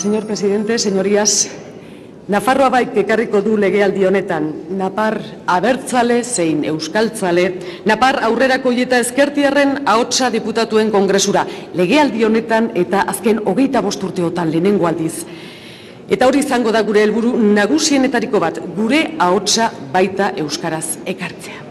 Señor presidente, señorías, Nafarroa Baik ekarriko du legealdi honetan, napar abertzale zein euskaltzale, napar aurrerako eta ezkertiarren ahotsa diputatuen kongresura, legealdi honetan eta azken 25 urteotan lehenengo aldiz. Eta hori izango da gure helburu nagusienetariko bat, gure ahotsa baita euskaraz ekartzea.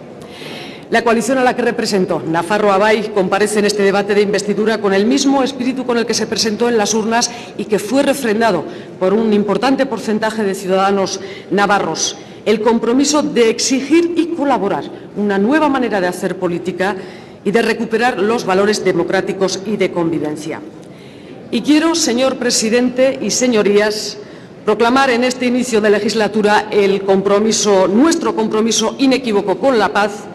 La coalición a la que represento, Nafarroa Bai, comparece en este debate de investidura con el mismo espíritu con el que se presentó en las urnas y que fue refrendado por un importante porcentaje de ciudadanos navarros. El compromiso de exigir y colaborar una nueva manera de hacer política y de recuperar los valores democráticos y de convivencia. Y quiero, señor presidente y señorías, proclamar en este inicio de legislatura nuestro compromiso inequívoco con la paz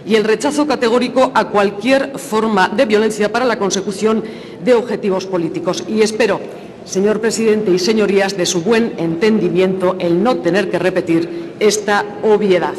y el rechazo categórico a cualquier forma de violencia para la consecución de objetivos políticos. Y espero, señor presidente y señorías, de su buen entendimiento el no tener que repetir esta obviedad.